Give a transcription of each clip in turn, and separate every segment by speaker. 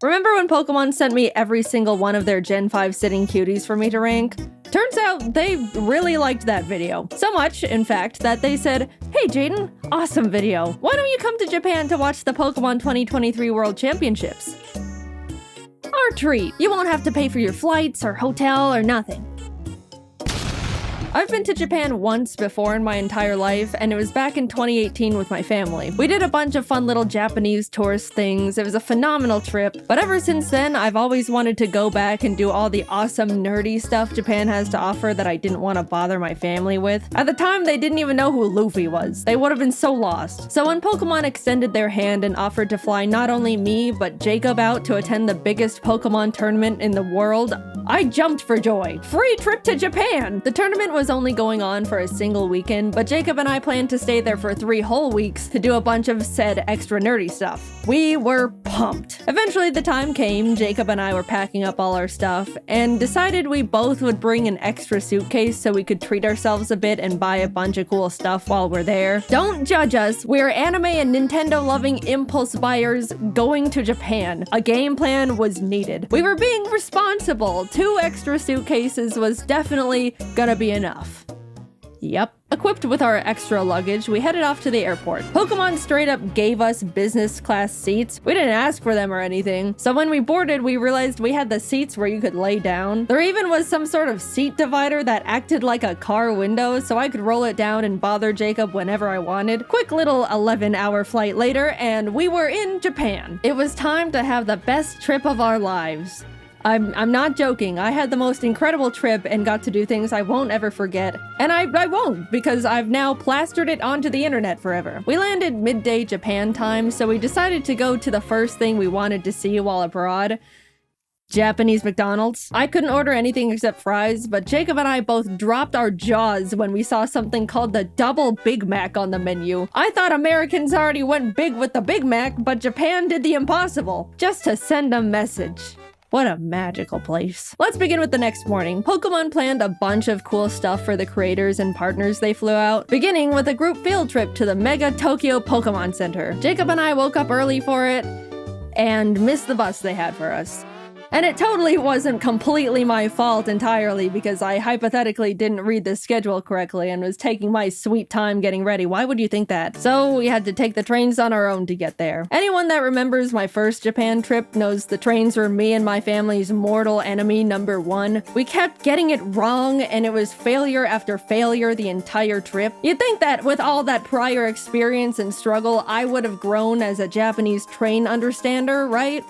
Speaker 1: Remember when Pokemon sent me every single one of their Gen 5 sitting cuties for me to rank? Turns out they really liked that video. So much, in fact, that they said, "Hey Jaden, awesome video. Why don't you come to Japan to watch the Pokemon 2023 World Championships?" Our treat. You won't have to pay for your flights or hotel or nothing. I've been to Japan once before in my entire life, and it was back in 2018 with my family. We did a bunch of fun little Japanese tourist things. It was a phenomenal trip, but ever since then, I've always wanted to go back and do all the awesome nerdy stuff Japan has to offer that I didn't want to bother my family with. At the time, they didn't even know who Luffy was. They would have been so lost. So when Pokemon extended their hand and offered to fly not only me, but Jacob out to attend the biggest Pokemon tournament in the world, I jumped for joy. Free trip to Japan! The tournament was only going on for a single weekend, but Jacob and I planned to stay there for 3 whole weeks to do a bunch of said extra nerdy stuff. We were pumped. Eventually the time came, Jacob and I were packing up all our stuff, and decided we both would bring an extra suitcase so we could treat ourselves a bit and buy a bunch of cool stuff while we're there. Don't judge us, we're anime and Nintendo-loving impulse buyers going to Japan. A game plan was needed. We were being responsible. 2 extra suitcases was definitely gonna be enough. Yep. Equipped with our extra luggage, we headed off to the airport. Pokemon straight up gave us business class seats. We didn't ask for them or anything. So when we boarded, we realized we had the seats where you could lay down. There even was some sort of seat divider that acted like a car window, so I could roll it down and bother Jacob whenever I wanted. Quick little 11-hour flight later, and we were in Japan. It was time to have the best trip of our lives. I'm not joking. I had the most incredible trip and got to do things I won't ever forget. And I won't, because I've now plastered it onto the internet forever. We landed midday Japan time, so we decided to go to the first thing we wanted to see while abroad. Japanese McDonald's. I couldn't order anything except fries, but Jacob and I both dropped our jaws when we saw something called the Double Big Mac on the menu. I thought Americans already went big with the Big Mac, but Japan did the impossible, just to send a message. What a magical place. Let's begin with the next morning. Pokemon planned a bunch of cool stuff for the creators and partners they flew out, beginning with a group field trip to the Mega Tokyo Pokemon Center. Jacob and I woke up early for it and missed the bus they had for us. And it totally wasn't completely my fault entirely, because I hypothetically didn't read the schedule correctly and was taking my sweet time getting ready. Why would you think that? So we had to take the trains on our own to get there. Anyone that remembers my first Japan trip knows the trains were me and my family's mortal enemy number 1. We kept getting it wrong, and it was failure after failure the entire trip. You'd think that with all that prior experience and struggle, I would have grown as a Japanese train understander, right?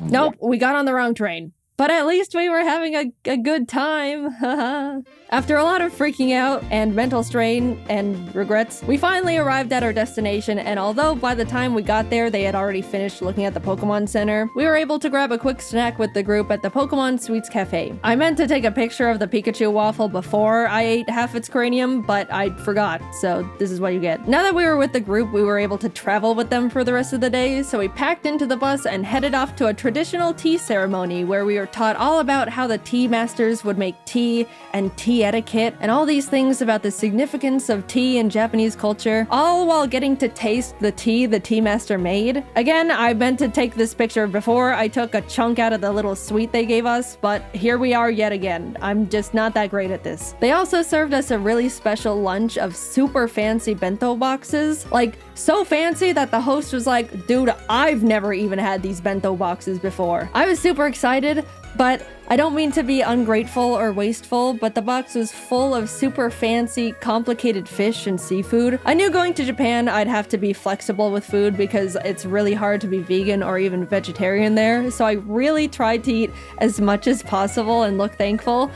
Speaker 1: Nope, we got on the wrong train. But at least we were having a good time. After a lot of freaking out and mental strain and regrets, we finally arrived at our destination, and although by the time we got there they had already finished looking at the Pokemon Center, we were able to grab a quick snack with the group at the Pokemon Sweets Cafe. I meant to take a picture of the Pikachu waffle before I ate half its cranium, but I forgot, so this is what you get. Now that we were with the group, we were able to travel with them for the rest of the day, so we packed into the bus and headed off to a traditional tea ceremony where we were taught all about how the tea masters would make tea and tea etiquette and all these things about the significance of tea in Japanese culture, all while getting to taste the tea master made. Again, I meant to take this picture before I took a chunk out of the little sweet they gave us, but here we are yet again. I'm just not that great at this. They also served us a really special lunch of super fancy bento boxes, like so fancy that the host was like, "Dude, I've never even had these bento boxes before." I was super excited, but I don't mean to be ungrateful or wasteful, but the box was full of super fancy, complicated fish and seafood. I knew going to Japan I'd have to be flexible with food because it's really hard to be vegan or even vegetarian there, so I really tried to eat as much as possible and look thankful.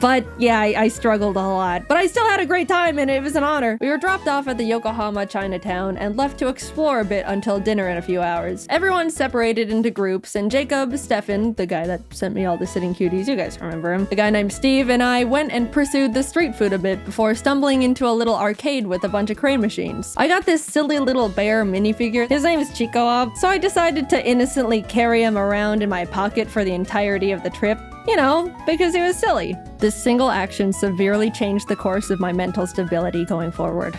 Speaker 1: But yeah, I struggled a lot. But I still had a great time, and it was an honor. We were dropped off at the Yokohama Chinatown and left to explore a bit until dinner in a few hours. Everyone separated into groups, and Jacob, Stefan, the guy that sent me all the sitting cuties, you guys remember him, the guy named Steve, and I went and pursued the street food a bit before stumbling into a little arcade with a bunch of crane machines. I got this silly little bear minifigure. His name is Chico, so I decided to innocently carry him around in my pocket for the entirety of the trip. You know, because he was silly. This single action severely changed the course of my mental stability going forward.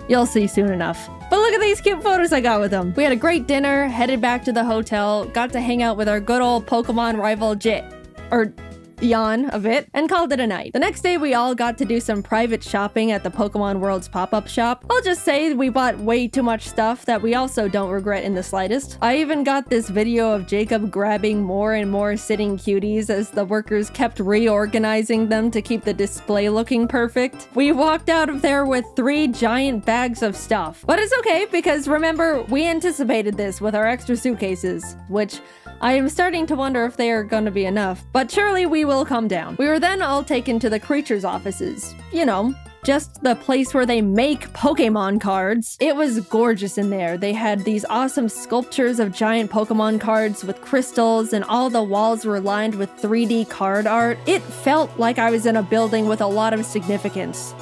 Speaker 1: You'll see soon enough. But look at these cute photos I got with them. We had a great dinner, headed back to the hotel, got to hang out with our good old Pokemon rival Jan a bit, and called it a night. The next day, we all got to do some private shopping at the Pokemon World's pop-up shop. I'll just say we bought way too much stuff that we also don't regret in the slightest. I even got this video of Jacob grabbing more and more sitting cuties as the workers kept reorganizing them to keep the display looking perfect. We walked out of there with 3 giant bags of stuff. But it's okay, because remember, we anticipated this with our extra suitcases, which I am starting to wonder if they are going to be enough, but surely we will come down. We were then all taken to the creatures' offices. You know, just the place where they make Pokemon cards. It was gorgeous in there. They had these awesome sculptures of giant Pokemon cards with crystals, and all the walls were lined with 3D card art. It felt like I was in a building with a lot of significance.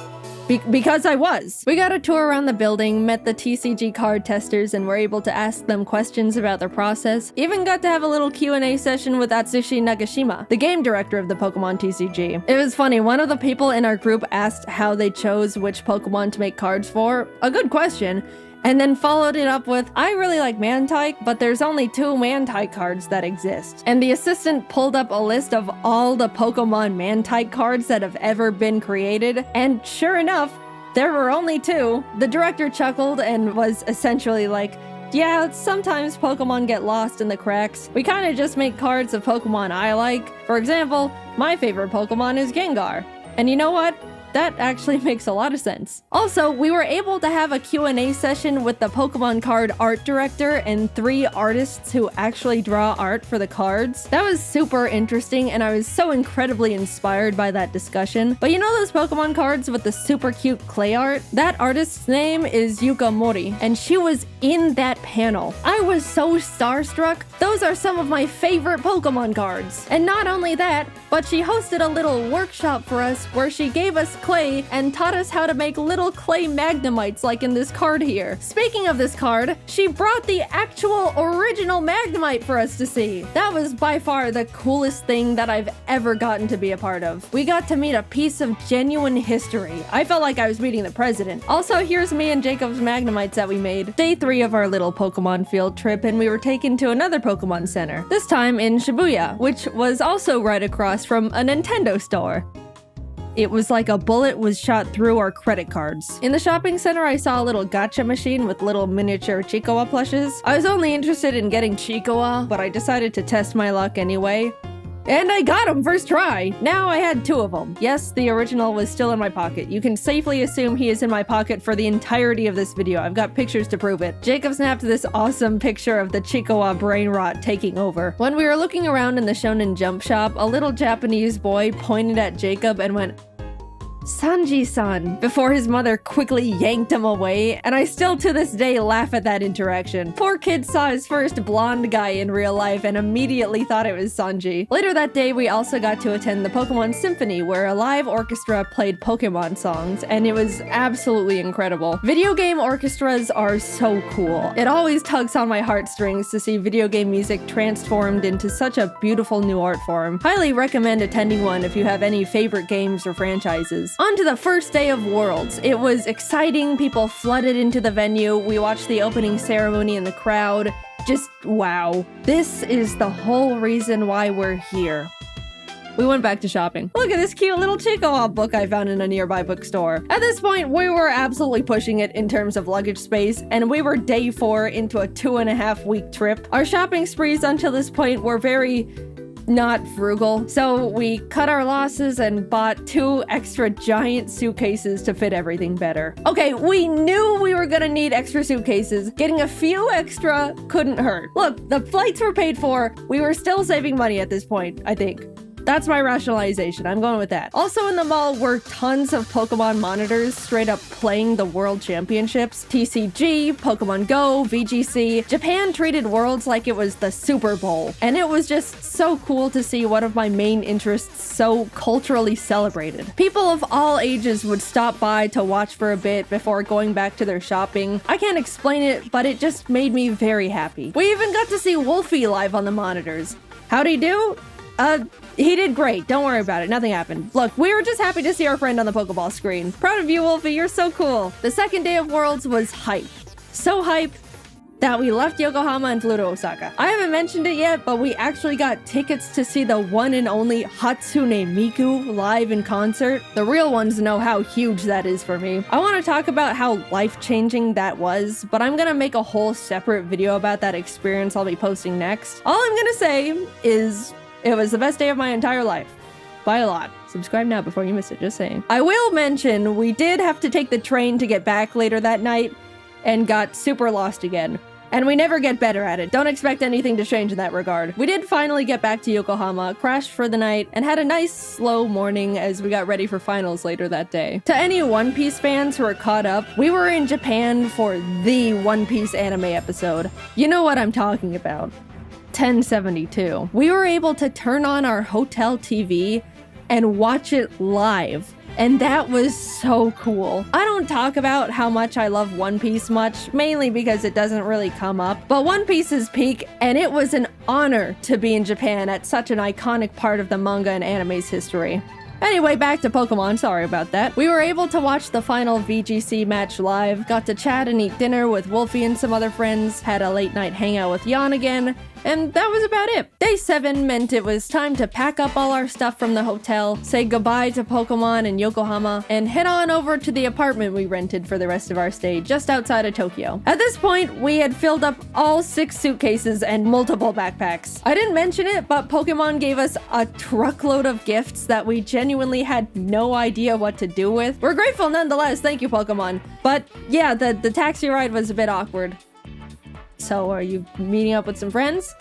Speaker 1: Because I was. We got a tour around the building, met the TCG card testers, and were able to ask them questions about their process. Even got to have a little Q&A session with Atsushi Nagashima, the game director of the Pokemon TCG. It was funny, one of the people in our group asked how they chose which Pokemon to make cards for. A good question. And then followed it up with, I really like Mantike, but there's only 2 Mantike cards that exist. And the assistant pulled up a list of all the Pokemon Mantike cards that have ever been created, and sure enough, there were only 2. The director chuckled and was essentially like, yeah, sometimes Pokemon get lost in the cracks. We kinda just make cards of Pokemon I like. For example, my favorite Pokemon is Gengar. And you know what? That actually makes a lot of sense. Also, we were able to have a Q&A session with the Pokemon card art director and 3 artists who actually draw art for the cards. That was super interesting, and I was so incredibly inspired by that discussion. But you know those Pokemon cards with the super cute clay art? That artist's name is Yuka Mori, and she was in that panel. I was so starstruck. Those are some of my favorite Pokemon cards. And not only that, but she hosted a little workshop for us where she gave us clay and taught us how to make little clay Magnemites like in this card here. Speaking of this card, she brought the actual original Magnemite for us to see. That was by far the coolest thing that I've ever gotten to be a part of. We got to meet a piece of genuine history. I felt like I was meeting the president. Also, here's me and Jacob's Magnemites that we made. Day 3 of our little Pokemon field trip, and we were taken to another Pokemon Center. This time in Shibuya, which was also right across from a Nintendo store. It was like a bullet was shot through our credit cards. In the shopping center, I saw a little gacha machine with little miniature Chikawa plushes. I was only interested in getting Chikawa, but I decided to test my luck anyway. And I got him first try! Now I had 2 of them. Yes, the original was still in my pocket. You can safely assume he is in my pocket for the entirety of this video. I've got pictures to prove it. Jacob snapped this awesome picture of the Chikawa brain rot taking over. When we were looking around in the Shonen Jump shop, a little Japanese boy pointed at Jacob and went, "Sanji-san," before his mother quickly yanked him away, and I still to this day laugh at that interaction. Poor kid saw his first blonde guy in real life and immediately thought it was Sanji. Later that day, we also got to attend the Pokemon Symphony, where a live orchestra played Pokemon songs, and it was absolutely incredible. Video game orchestras are so cool. It always tugs on my heartstrings to see video game music transformed into such a beautiful new art form. Highly recommend attending one if you have any favorite games or franchises. On to the first day of Worlds. It was exciting, people flooded into the venue, we watched the opening ceremony in the crowd. Just wow. This is the whole reason why we're here. We went back to shopping. Look at this cute little Chikawa book I found in a nearby bookstore. At this point, we were absolutely pushing it in terms of luggage space, and we were day 4 into a 2.5-week trip. Our shopping sprees until this point were very not frugal, so we cut our losses and bought 2 extra giant suitcases to fit everything better. Okay, we knew we were gonna need extra suitcases. Getting a few extra couldn't hurt. Look, the flights were paid for. We were still saving money at this point, I think. That's my rationalization. I'm going with that. Also in the mall were tons of Pokemon monitors straight up playing the World Championships. TCG, Pokemon Go, VGC. Japan treated Worlds like it was the Super Bowl. And it was just so cool to see one of my main interests so culturally celebrated. People of all ages would stop by to watch for a bit before going back to their shopping. I can't explain it, but it just made me very happy. We even got to see Wolfie live on the monitors. How'd he do? He did great. Don't worry about it. Nothing happened. Look, we were just happy to see our friend on the Pokeball screen. Proud of you, Wolfie. You're so cool. The second day of Worlds was hype. So hype that we left Yokohama and flew to Osaka. I haven't mentioned it yet, but we actually got tickets to see the one and only Hatsune Miku live in concert. The real ones know how huge that is for me. I want to talk about how life-changing that was, but I'm gonna make a whole separate video about that experience I'll be posting next. All I'm gonna say is it was the best day of my entire life. By a lot. Subscribe now before you miss it, just saying. I will mention we did have to take the train to get back later that night and got super lost again. And we never get better at it. Don't expect anything to change in that regard. We did finally get back to Yokohama, crashed for the night, and had a nice slow morning as we got ready for finals later that day. To any One Piece fans who are caught up, we were in Japan for the One Piece anime episode. You know what I'm talking about. 1072. We were able to turn on our hotel TV and watch it live. And that was so cool. I don't talk about how much I love One Piece much, mainly because it doesn't really come up, but One Piece is peak, and it was an honor to be in Japan at such an iconic part of the manga and anime's history. Anyway, back to Pokemon, sorry about that. We were able to watch the final VGC match live, got to chat and eat dinner with Wolfie and some other friends, had a late night hangout with Jan again, and that was about it. Day 7 meant it was time to pack up all our stuff from the hotel, say goodbye to Pokemon and Yokohama, and head on over to the apartment we rented for the rest of our stay just outside of Tokyo. At this point, we had filled up all 6 suitcases and multiple backpacks. I didn't mention it, but Pokemon gave us a truckload of gifts that we genuinely had no idea what to do with. We're grateful nonetheless, thank you Pokemon. But yeah, the taxi ride was a bit awkward. So, are you meeting up with some friends?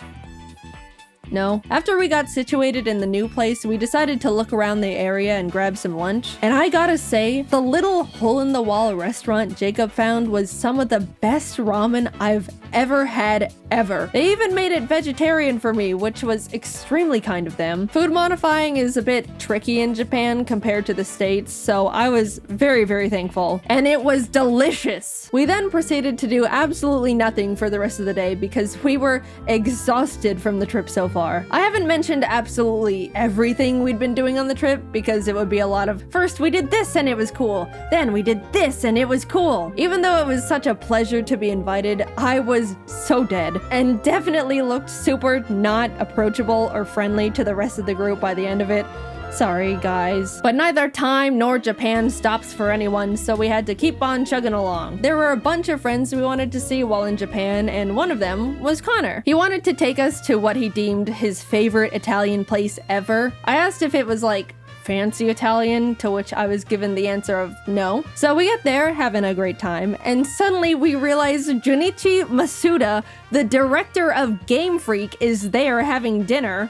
Speaker 1: No. After we got situated in the new place, we decided to look around the area and grab some lunch. And I gotta say, the little hole-in-the-wall restaurant Jacob found was some of the best ramen I've ever had ever. They even made it vegetarian for me, which was extremely kind of them. Food modifying is a bit tricky in Japan compared to the States, so I was very, very thankful. And it was delicious! We then proceeded to do absolutely nothing for the rest of the day because we were exhausted from the trip so far. I haven't mentioned absolutely everything we'd been doing on the trip because it would be a lot of, first we did this and it was cool, then we did this and it was cool. Even though it was such a pleasure to be invited, I was so dead and definitely looked super not approachable or friendly to the rest of the group by the end of it. Sorry, guys. But neither time nor Japan stops for anyone, so we had to keep on chugging along. There were a bunch of friends we wanted to see while in Japan, and one of them was Connor. He wanted to take us to what he deemed his favorite Italian place ever. I asked if it was like fancy Italian, to which I was given the answer of no. So we get there, having a great time, and suddenly we realize Junichi Masuda, the director of Game Freak, is there having dinner.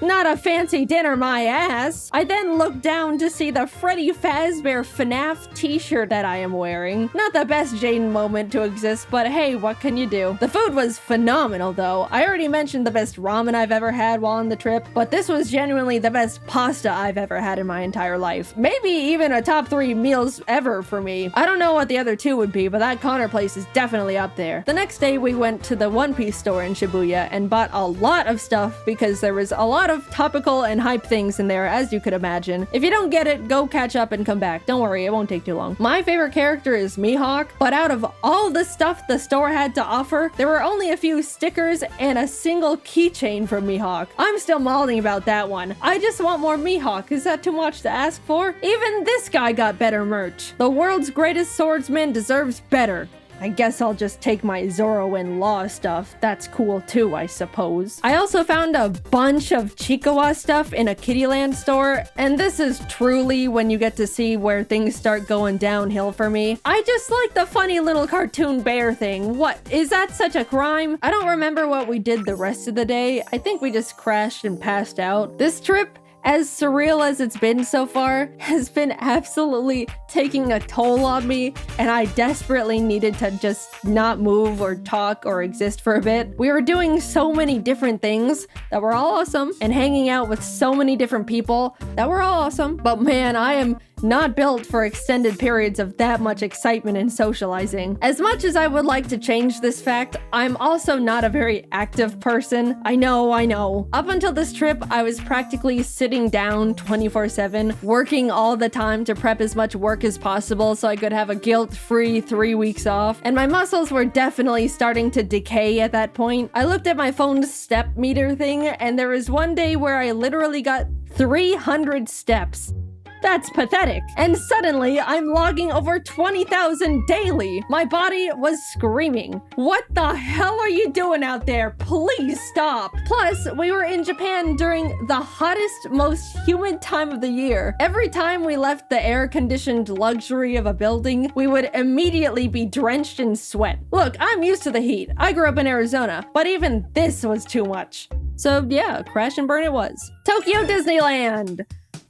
Speaker 1: Not a fancy dinner, my ass. I then look down to see the Freddy Fazbear FNAF t-shirt that I am wearing. Not the best Jaden moment to exist, but hey, what can you do? The food was phenomenal though. I already mentioned the best ramen I've ever had while on the trip, but this was genuinely the best pasta I've ever had in my entire life. Maybe even a top 3 meals ever for me. I don't know what the other 2 would be, but that Connor place is definitely up there. The next day we went to the One Piece store in Shibuya and bought a lot of stuff because there was a lot of topical and hype things in there, as you could imagine. If you don't get it, go catch up and come back. Don't worry, it won't take too long. My favorite character is Mihawk, but out of all the stuff the store had to offer, there were only a few stickers and a single keychain from Mihawk. I'm still mauling about that one. I just want more Mihawk. Is that too much to ask for? Even this guy got better merch. The world's greatest swordsman deserves better. I guess I'll just take my Zoro and Law stuff. That's cool too, I suppose. I also found a bunch of Chikawa stuff in a Kittyland store, and this is truly when you get to see where things start going downhill for me. I just like the funny little cartoon bear thing. What, is that such a crime? I don't remember what we did the rest of the day. I think we just crashed and passed out. This trip, as surreal as it's been so far, has been absolutely taking a toll on me, and I desperately needed to just not move or talk or exist for a bit. We were doing so many different things that were all awesome, and hanging out with so many different people that were all awesome, but man, I am not built for extended periods of that much excitement and socializing. As much as I would like to change this fact, I'm also not a very active person. I know. Up until this trip, I was practically sitting down 24/7, working all the time to prep as much work as possible so I could have a guilt-free 3 weeks off, and my muscles were definitely starting to decay at that point. I looked at my phone's step meter thing, and there was one day where I literally got 300 steps. That's pathetic. And suddenly, I'm logging over 20,000 daily. My body was screaming. What the hell are you doing out there? Please stop. Plus, we were in Japan during the hottest, most humid time of the year. Every time we left the air-conditioned luxury of a building, we would immediately be drenched in sweat. Look, I'm used to the heat. I grew up in Arizona, but even this was too much. So yeah, crash and burn it was. Tokyo Disneyland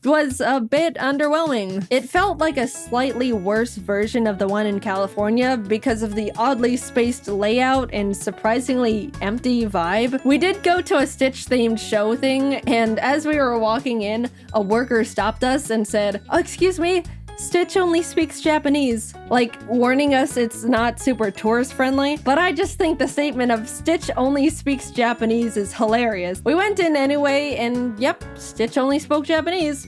Speaker 1: was a bit underwhelming. It felt like a slightly worse version of the one in California because of the oddly spaced layout and surprisingly empty vibe. We did go to a Stitch-themed show thing, and as we were walking in, a worker stopped us and said, "Oh, excuse me, Stitch only speaks Japanese," like warning us it's not super tourist friendly. But I just think the statement of Stitch only speaks Japanese is hilarious. We went in anyway, and yep, Stitch only spoke Japanese.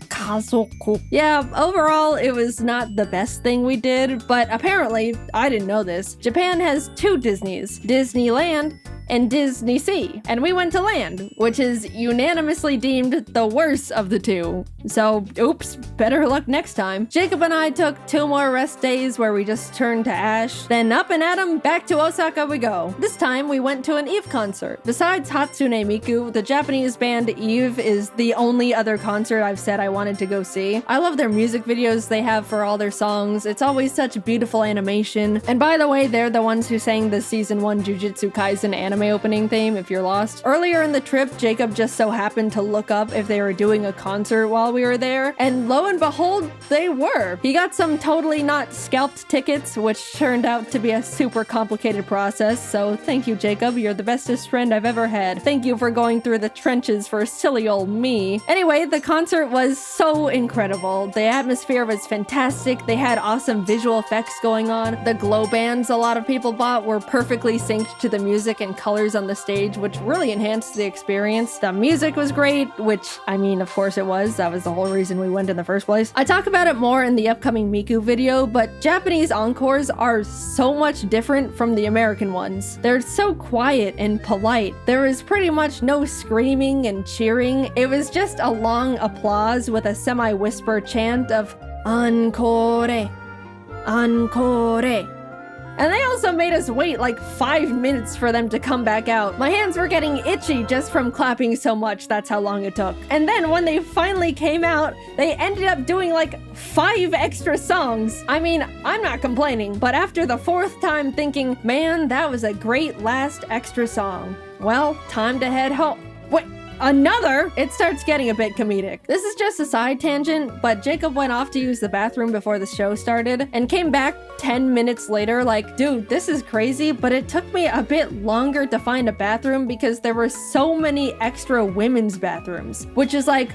Speaker 1: Kazoku. Yeah, overall, it was not the best thing we did, but apparently, I didn't know this, Japan has 2 Disneys, Disneyland and Disney Sea, and we went to Land, which is unanimously deemed the worst of the 2. So, oops, better luck next time. Jacob and I took 2 more rest days where we just turned to ash, then up and at 'em, back to Osaka we go. This time, we went to an Eve concert. Besides Hatsune Miku, the Japanese band Eve is the only other concert I've said I wanted to go see. I love their music videos they have for all their songs. It's always such beautiful animation. And by the way, they're the ones who sang the Season 1 Jujutsu Kaisen anime opening theme, if you're lost. Earlier in the trip, Jacob just so happened to look up if they were doing a concert while we were there, and lo and behold, they were. He got some totally not scalped tickets, which turned out to be a super complicated process, so thank you, Jacob. You're the bestest friend I've ever had. Thank you for going through the trenches for silly old me. Anyway, the concert was so incredible. The atmosphere was fantastic. They had awesome visual effects going on. The glow bands a lot of people bought were perfectly synced to the music and colors on the stage, which really enhanced the experience. The music was great, which, I mean, of course it was. That was the whole reason we went in the first place. I talk about it more in the upcoming Miku video, but Japanese encores are so much different from the American ones. They're so quiet and polite. There was pretty much no screaming and cheering. It was just a long applause with a semi-whisper chant of "Encore! Encore!" And they also made us wait like 5 minutes for them to come back out. My hands were getting itchy just from clapping so much, that's how long it took. And then when they finally came out, they ended up doing like 5 extra songs. I mean, I'm not complaining, but after the 4th time thinking, man, that was a great last extra song. Well, time to head home. Wait. Another? It starts getting a bit comedic. This is just a side tangent, but Jacob went off to use the bathroom before the show started and came back 10 minutes later like, dude, this is crazy, but it took me a bit longer to find a bathroom because there were so many extra women's bathrooms, which is like,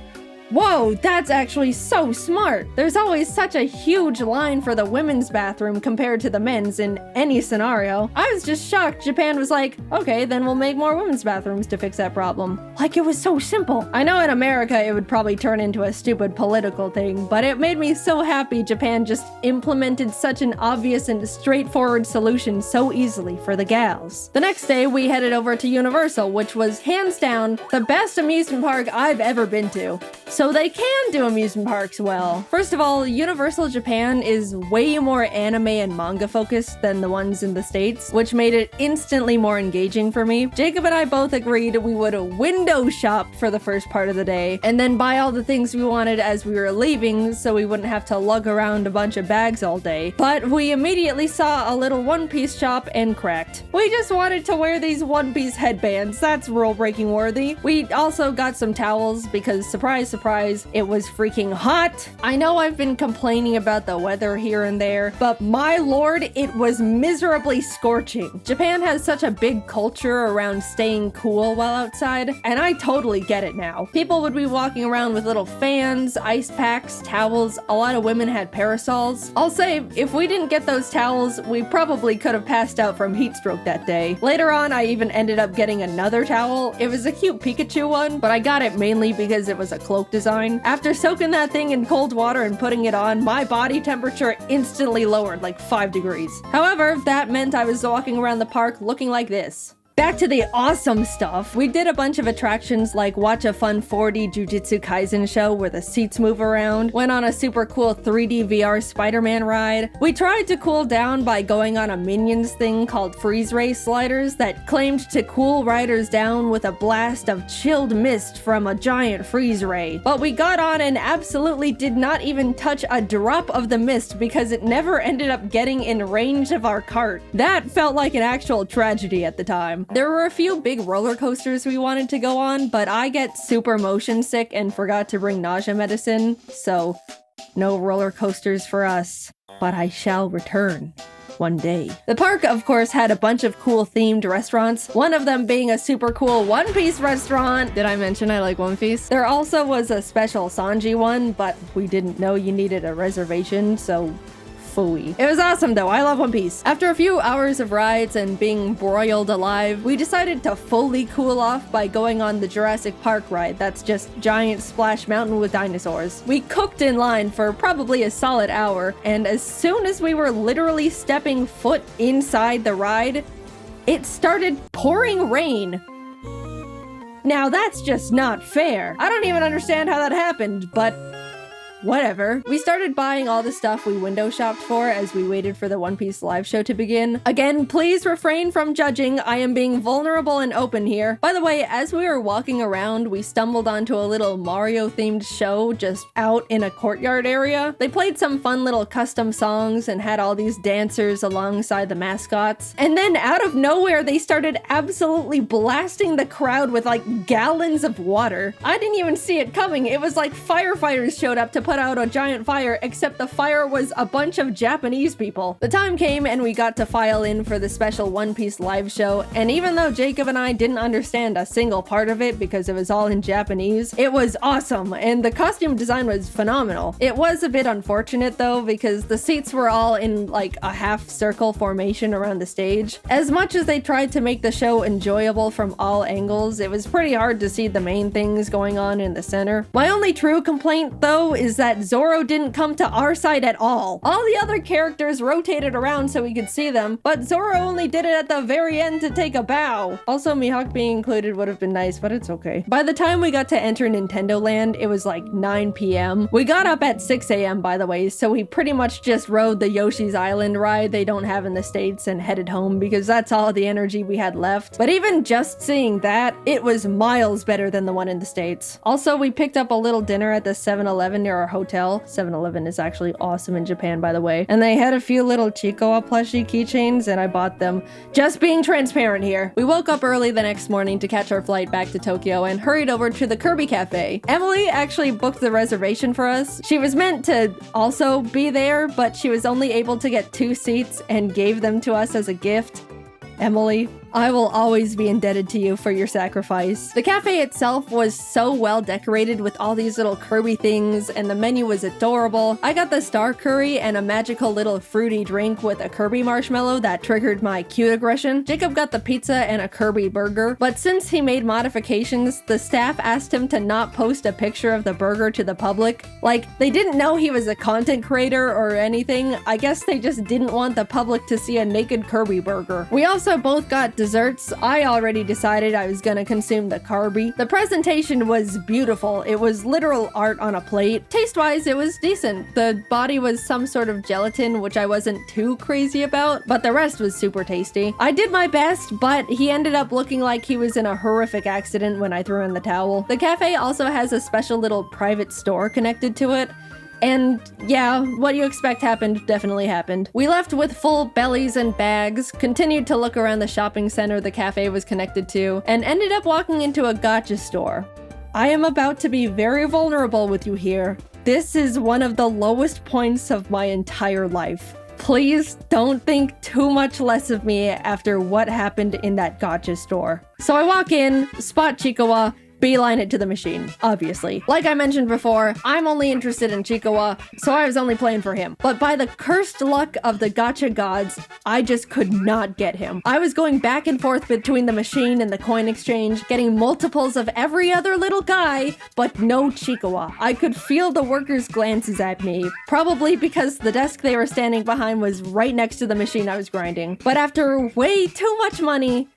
Speaker 1: whoa, that's actually so smart. There's always such a huge line for the women's bathroom compared to the men's in any scenario. I was just shocked Japan was like, okay, then we'll make more women's bathrooms to fix that problem. Like it was so simple. I know in America it would probably turn into a stupid political thing, but it made me so happy Japan just implemented such an obvious and straightforward solution so easily for the gals. The next day we headed over to Universal, which was hands down the best amusement park I've ever been to. So they can do amusement parks well. First of all, Universal Japan is way more anime and manga focused than the ones in the States, which made it instantly more engaging for me. Jacob and I both agreed we would window shop for the first part of the day, and then buy all the things we wanted as we were leaving so we wouldn't have to lug around a bunch of bags all day. But we immediately saw a little one-piece shop and cracked. We just wanted to wear these one-piece headbands. That's rule-breaking worthy. We also got some towels because surprise, surprise, it was freaking hot. I know I've been complaining about the weather here and there, but my lord, it was miserably scorching. Japan has such a big culture around staying cool while outside, and I totally get it now. People would be walking around with little fans, ice packs, towels. A lot of women had parasols. I'll say, if we didn't get those towels, we probably could have passed out from heat stroke that day. Later on, I even ended up getting another towel. It was a cute Pikachu one, but I got it mainly because it was a cloak design. After soaking that thing in cold water and putting it on, my body temperature instantly lowered like 5 degrees. However, that meant I was walking around the park looking like this. Back to the awesome stuff. We did a bunch of attractions like watch a fun 4D Jujutsu Kaisen show where the seats move around, went on a super cool 3D VR Spider-Man ride. We tried to cool down by going on a Minions thing called Freeze Ray sliders that claimed to cool riders down with a blast of chilled mist from a giant freeze ray. But we got on and absolutely did not even touch a drop of the mist because it never ended up getting in range of our cart. That felt like an actual tragedy at the time. There were a few big roller coasters we wanted to go on, but I get super motion sick and forgot to bring nausea medicine, so no roller coasters for us. But I shall return one day. The park, of course, had a bunch of cool themed restaurants, one of them being a super cool One Piece restaurant. Did I mention I like One Piece? There also was a special Sanji one, but we didn't know you needed a reservation, so phooey. It was awesome though, I love One Piece. After a few hours of rides and being broiled alive, we decided to fully cool off by going on the Jurassic Park ride that's just giant splash mountain with dinosaurs. We cooked in line for probably a solid hour, and as soon as we were literally stepping foot inside the ride, it started pouring rain. Now that's just not fair. I don't even understand how that happened, but whatever. We started buying all the stuff we window shopped for as we waited for the One Piece live show to begin. Again, please refrain from judging. I am being vulnerable and open here. By the way, as we were walking around, we stumbled onto a little Mario-themed show just out in a courtyard area. They played some fun little custom songs and had all these dancers alongside the mascots. And then out of nowhere, they started absolutely blasting the crowd with like gallons of water. I didn't even see it coming. It was like firefighters showed up to put out a giant fire, except the fire was a bunch of Japanese people. The time came and we got to file in for the special One Piece live show, and even though Jacob and I didn't understand a single part of it because it was all in Japanese, it was awesome, and the costume design was phenomenal. It was a bit unfortunate though, because the seats were all in like a half circle formation around the stage. As much as they tried to make the show enjoyable from all angles, it was pretty hard to see the main things going on in the center. My only true complaint though is that Zoro didn't come to our side at all. All the other characters rotated around so we could see them, but Zoro only did it at the very end to take a bow. Also, Mihawk being included would have been nice, but it's okay. By the time we got to enter Nintendo Land, it was like 9 p.m. We got up at 6 a.m. by the way, so we pretty much just rode the Yoshi's Island ride they don't have in the States and headed home because that's all the energy we had left. But even just seeing that, it was miles better than the one in the States. Also, we picked up a little dinner at the 7-Eleven near our hotel. 7-Eleven is actually awesome in Japan, by the way. And they had a few little Chikoa plushie keychains, and I bought them. Just being transparent here. We woke up early the next morning to catch our flight back to Tokyo and hurried over to the Kirby Cafe. Emily actually booked the reservation for us. She was meant to also be there, but she was only able to get 2 seats and gave them to us as a gift. Emily, I will always be indebted to you for your sacrifice. The cafe itself was so well decorated with all these little Kirby things, and the menu was adorable. I got the star curry and a magical little fruity drink with a Kirby marshmallow that triggered my cute aggression. Jacob got the pizza and a Kirby burger, but since he made modifications, the staff asked him to not post a picture of the burger to the public. Like, they didn't know he was a content creator or anything. I guess they just didn't want the public to see a naked Kirby burger. We also both got desserts. I already decided I was gonna consume the Kirby. The presentation was beautiful. It was literal art on a plate. Taste-wise, it was decent. The body was some sort of gelatin, which I wasn't too crazy about, but the rest was super tasty. I did my best, but he ended up looking like he was in a horrific accident when I threw in the towel. The cafe also has a special little private store connected to it. And yeah, what you expect happened definitely happened. We left with full bellies and bags, continued to look around the shopping center the cafe was connected to, and ended up walking into a gacha store. I am about to be very vulnerable with you here. This is one of the lowest points of my entire life. Please don't think too much less of me after what happened in that gacha store. So I walk in, spot Chikawa, beeline it to the machine, obviously. Like I mentioned before, I'm only interested in Chikawa, so I was only playing for him. But by the cursed luck of the gacha gods, I just could not get him. I was going back and forth between the machine and the coin exchange, getting multiples of every other little guy, but no Chikawa. I could feel the workers' glances at me, probably because the desk they were standing behind was right next to the machine I was grinding. But after way too much money,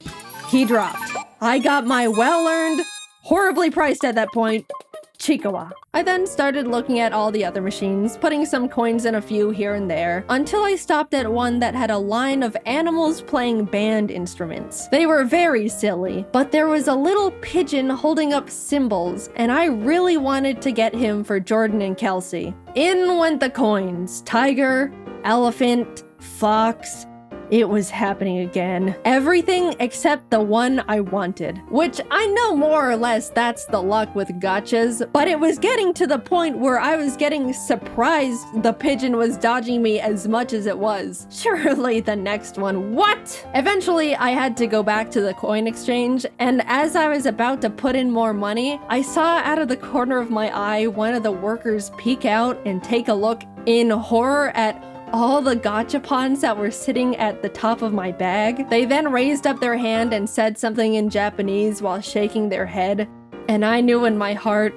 Speaker 1: he dropped. I got my well-earned, horribly priced at that point, Chikawa. I then started looking at all the other machines, putting some coins in a few here and there, until I stopped at one that had a line of animals playing band instruments. They were very silly, but there was a little pigeon holding up cymbals, and I really wanted to get him for Jordan and Kelsey. In went the coins. Tiger, elephant, fox. It was happening again. Everything except the one I wanted. Which I know more or less that's the luck with gachas, but it was getting to the point where I was getting surprised the pigeon was dodging me as much as it was. Surely the next one. What? Eventually, I had to go back to the coin exchange, and as I was about to put in more money, I saw out of the corner of my eye one of the workers peek out and take a look in horror at all the gachapons that were sitting at the top of my bag. They then raised up their hand and said something in Japanese while shaking their head, and I knew in my heart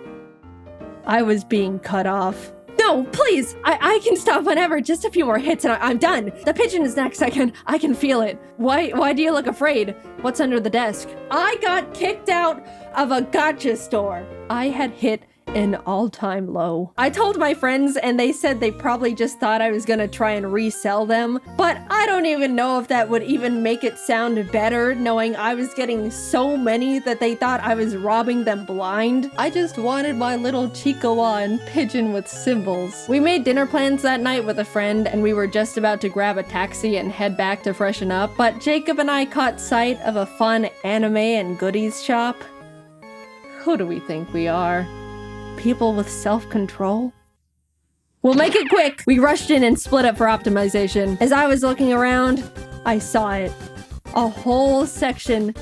Speaker 1: I was being cut off. No, please! I can stop whenever. Just a few more hits and I'm done. The pigeon is next. I can feel it. Why do you look afraid? What's under the desk? I got kicked out of a gacha store. I had hit an all-time low. I told my friends and they said they probably just thought I was gonna try and resell them, but I don't even know if that would even make it sound better knowing I was getting so many that they thought I was robbing them blind. I just wanted my little Chikawa and pigeon with cymbals. We made dinner plans that night with a friend and we were just about to grab a taxi and head back to freshen up, but Jacob and I caught sight of a fun anime and goodies shop. Who do we think we are? People with self-control? We'll make it quick! We rushed in and split up for optimization. As I was looking around, I saw it. A whole section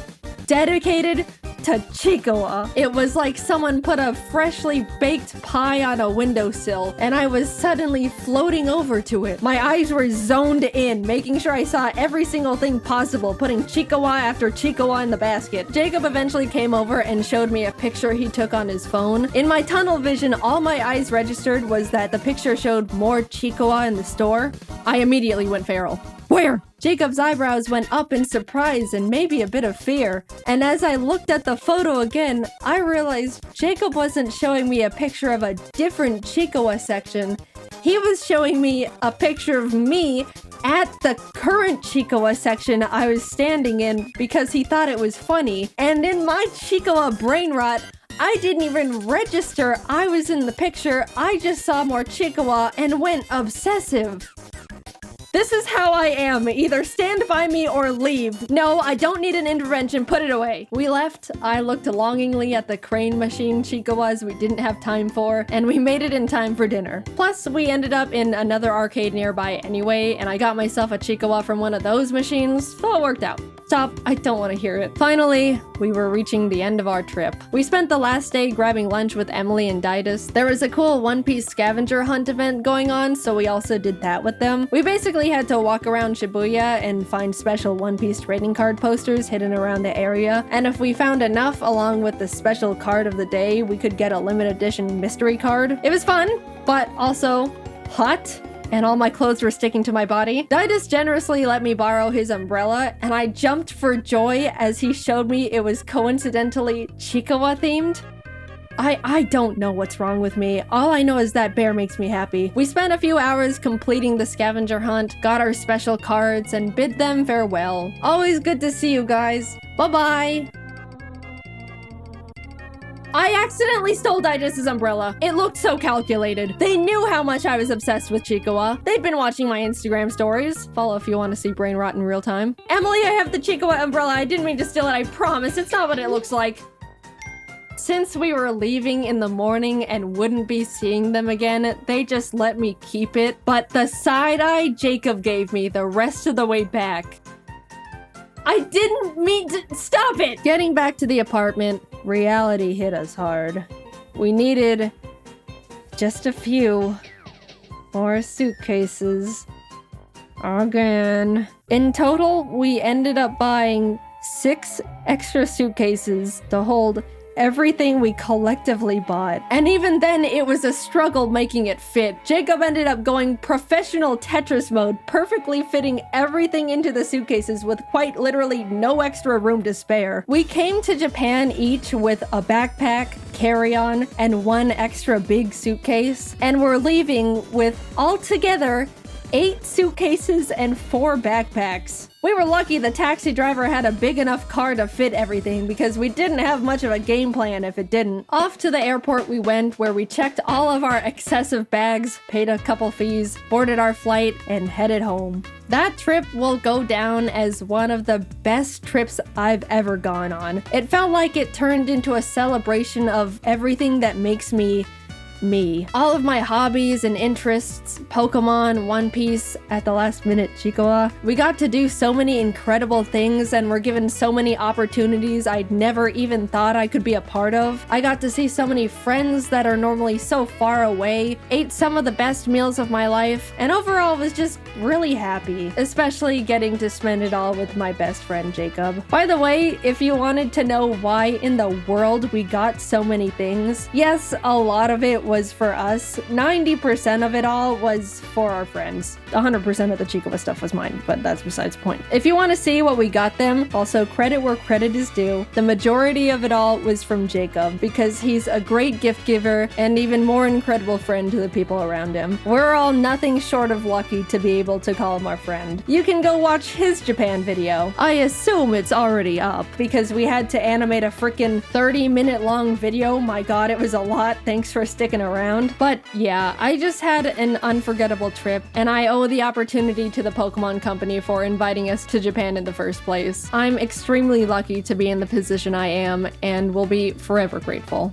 Speaker 1: dedicated to Chikawa. It was like someone put a freshly baked pie on a windowsill, and I was suddenly floating over to it. My eyes were zoned in, making sure I saw every single thing possible, putting Chikawa after Chikawa in the basket. Jacob eventually came over and showed me a picture he took on his phone. In my tunnel vision, all my eyes registered was that the picture showed more Chikawa in the store. I immediately went feral. Where? Jacob's eyebrows went up in surprise and maybe a bit of fear. And as I looked at the photo again, I realized Jacob wasn't showing me a picture of a different Chikawa section. He was showing me a picture of me at the current Chikawa section I was standing in because he thought it was funny. And in my Chikawa brain rot, I didn't even register I was in the picture. I just saw more Chikawa and went obsessive. This is how I am. Either stand by me or leave. No, I don't need an intervention. Put it away. We left. I looked longingly at the crane machine Chikawas we didn't have time for, and we made it in time for dinner. Plus, we ended up in another arcade nearby anyway, and I got myself a Chikawa from one of those machines, so it worked out. Stop. I don't want to hear it. Finally, we were reaching the end of our trip. We spent the last day grabbing lunch with Emily and Didus. There was a cool One Piece scavenger hunt event going on, so we also did that with them. We basically had to walk around Shibuya and find special One Piece trading card posters hidden around the area, and if we found enough along with the special card of the day, we could get a limited edition mystery card. It was fun, but also hot, and all my clothes were sticking to my body. Didus generously let me borrow his umbrella, and I jumped for joy as he showed me it was coincidentally Chikawa themed. I don't know what's wrong with me. All I know is that bear makes me happy. We spent a few hours completing the scavenger hunt, got our special cards, and bid them farewell. Always good to see you guys. Bye-bye. I accidentally stole Didus' umbrella. It looked so calculated. They knew how much I was obsessed with Chikawa. They'd been watching my Instagram stories. Follow if you want to see brain rot in real time. Emily, I have the Chikawa umbrella. I didn't mean to steal it, I promise. It's not what it looks like. Since we were leaving in the morning and wouldn't be seeing them again, they just let me keep it. But the side eye Jacob gave me the rest of the way back. I didn't mean to— stop it! Getting back to the apartment, reality hit us hard. We needed just a few more suitcases. Again. In total, we ended up buying 6 extra suitcases to hold everything we collectively bought. And even then, it was a struggle making it fit. Jacob ended up going professional Tetris mode, perfectly fitting everything into the suitcases with quite literally no extra room to spare. We came to Japan each with a backpack, carry-on, and 1 extra big suitcase, and we're leaving with altogether 8 suitcases and 4 backpacks. We were lucky the taxi driver had a big enough car to fit everything because we didn't have much of a game plan if it didn't. Off to the airport we went, where we checked all of our excessive bags, paid a couple fees, boarded our flight, and headed home. That trip will go down as one of the best trips I've ever gone on. It felt like it turned into a celebration of everything that makes me me. All of my hobbies and interests, Pokemon, One Piece, at the last minute Chikoa. We got to do so many incredible things and were given so many opportunities I'd never even thought I could be a part of. I got to see so many friends that are normally so far away, ate some of the best meals of my life, and overall was just really happy, especially getting to spend it all with my best friend Jacob. By the way, if you wanted to know why in the world we got so many things, yes, a lot of it was for us. 90% of it all was for our friends. 100% of the Chikoa stuff was mine, but that's besides the point. If you want to see what we got them, also credit where credit is due, the majority of it all was from Jacob, because he's a great gift giver and even more incredible friend to the people around him. We're all nothing short of lucky to be able to call him our friend. You can go watch his Japan video. I assume it's already up, because we had to animate a freaking 30-minute long video. My god, it was a lot. Thanks for sticking around. But yeah, I just had an unforgettable trip, and I owe the opportunity to the Pokemon Company for inviting us to Japan in the first place. I'm extremely lucky to be in the position I am, and will be forever grateful.